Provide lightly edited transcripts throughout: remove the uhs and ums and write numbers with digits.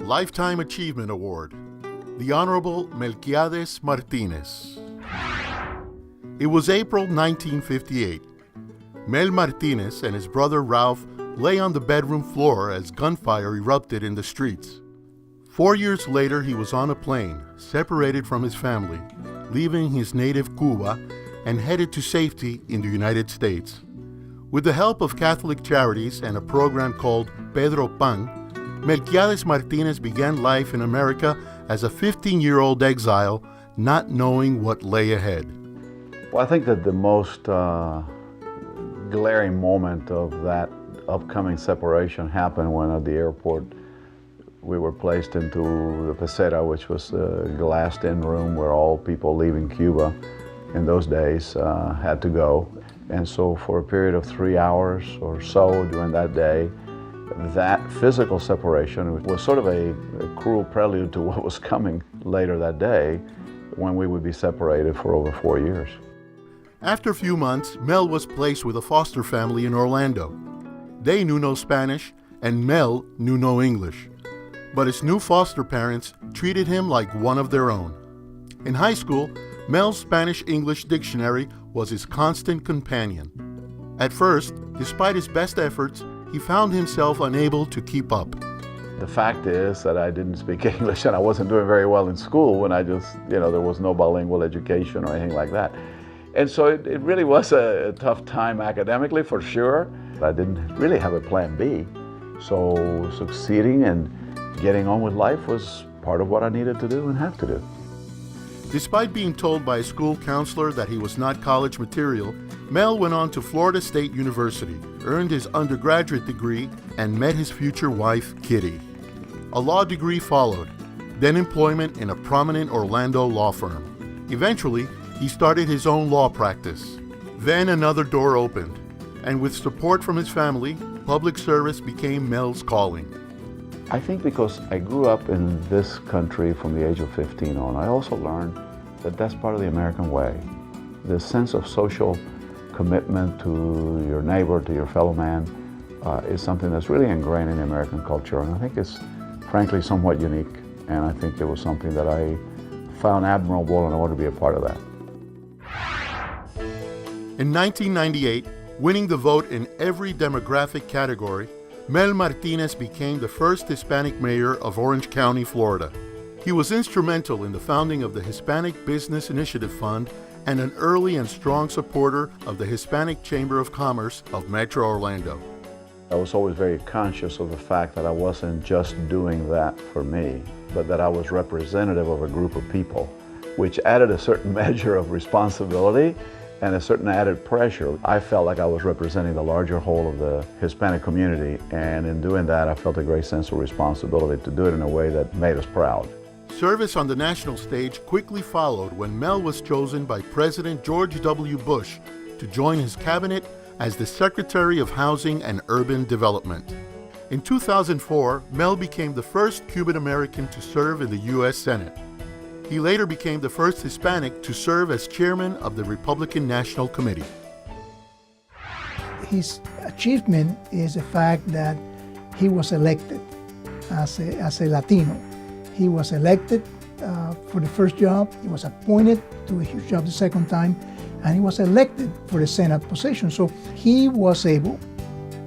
Lifetime Achievement Award, the Honorable Melquiades Martinez. It was April 1958. Mel Martinez and his brother Ralph lay on the bedroom floor as gunfire erupted in the streets. 4 years later, he was on a plane, separated from his family, leaving his native Cuba and headed to safety in the United States. With the help of Catholic charities and a program called Pedro Pan, Melquiades Martinez began life in America as a 15-year-old exile, not knowing what lay ahead. Well, I think that the most glaring moment of that upcoming separation happened when at the airport we were placed into the pecera, which was a glassed-in room where all people leaving Cuba in those days had to go. And so for a period of 3 hours or so during that day, that physical separation was sort of a cruel prelude to what was coming later that day when we would be separated for over 4 years. After a few months, Mel was placed with a foster family in Orlando. They knew no Spanish, and Mel knew no English. But his new foster parents treated him like one of their own. In high school, Mel's Spanish-English dictionary was his constant companion. At first, despite his best efforts, he found himself unable to keep up. The fact is that I didn't speak English and I wasn't doing very well in school when I just, there was no bilingual education or anything like that. And so it really was a tough time academically, for sure. I didn't really have a plan B. So succeeding and getting on with life was part of what I needed to do and have to do. Despite being told by a school counselor that he was not college material, Mel went on to Florida State University, earned his undergraduate degree, and met his future wife, Kitty. A law degree followed, then employment in a prominent Orlando law firm. Eventually, he started his own law practice. Then another door opened, and with support from his family, public service became Mel's calling. I think because I grew up in this country from the age of 15 on, I also learned that that's part of the American way. This sense of social commitment to your neighbor, to your fellow man, is something that's really ingrained in the American culture, and I think it's frankly somewhat unique, and I think it was something that I found admirable, and I want to be a part of that. In 1998, winning the vote in every demographic category, Mel Martinez became the first Hispanic mayor of Orange County, Florida. He was instrumental in the founding of the Hispanic Business Initiative Fund and an early and strong supporter of the Hispanic Chamber of Commerce of Metro Orlando. I was always very conscious of the fact that I wasn't just doing that for me, but that I was representative of a group of people, which added a certain measure of responsibility and a certain added pressure. I felt like I was representing the larger whole of the Hispanic community, and in doing that, I felt a great sense of responsibility to do it in a way that made us proud. Service on the national stage quickly followed when Mel was chosen by President George W. Bush to join his cabinet as the Secretary of Housing and Urban Development. In 2004, Mel became the first Cuban American to serve in the U.S. Senate. He later became the first Hispanic to serve as chairman of the Republican National Committee. His achievement is the fact that he was elected as a Latino. He was elected for the first job, he was appointed to a huge job the second time, and he was elected for the Senate position. So he was able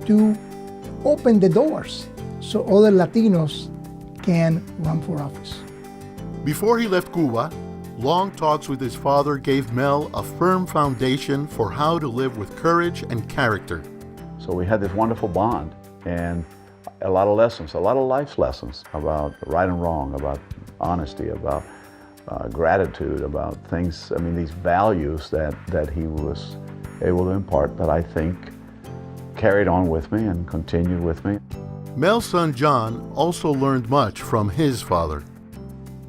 to open the doors so other Latinos can run for office. Before he left Cuba, long talks with his father gave Mel a firm foundation for how to live with courage and character. So we had this wonderful bond and a lot of lessons, a lot of life's lessons about right and wrong, about honesty, about gratitude, about things, these values that he was able to impart that I think carried on with me and continued with me. Mel's son John also learned much from his father.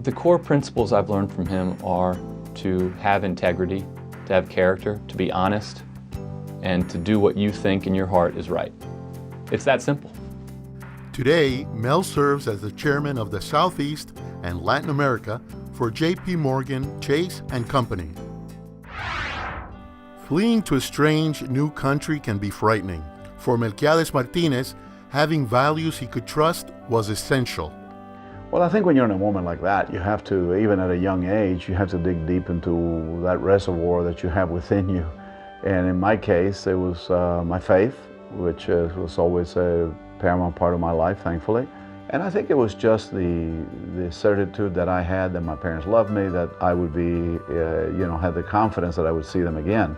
The core principles I've learned from him are to have integrity, to have character, to be honest, and to do what you think in your heart is right. It's that simple. Today, Mel serves as the chairman of the Southeast and Latin America for J.P. Morgan, Chase & Company. Fleeing to a strange new country can be frightening. For Melquiades Martinez, having values he could trust was essential. Well, I think when you're in a moment like that, you have to, even at a young age, you have to dig deep into that reservoir that you have within you. And in my case, it was my faith, which was always a paramount part of my life, thankfully. And I think it was just the certitude that I had that my parents loved me, that I would be, had the confidence that I would see them again.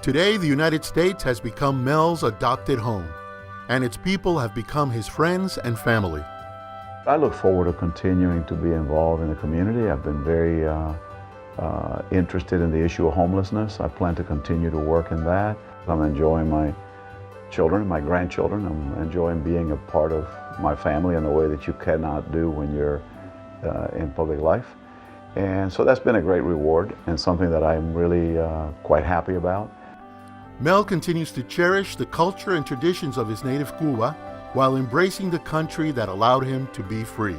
Today, the United States has become Mel's adopted home, and its people have become his friends and family. I look forward to continuing to be involved in the community. I've been very interested in the issue of homelessness. I plan to continue to work in that. I'm enjoying my children, my grandchildren. I'm enjoying being a part of my family in a way that you cannot do when you're in public life. And so that's been a great reward and something that I'm really quite happy about. Mel continues to cherish the culture and traditions of his native Cuba while embracing the country that allowed him to be free.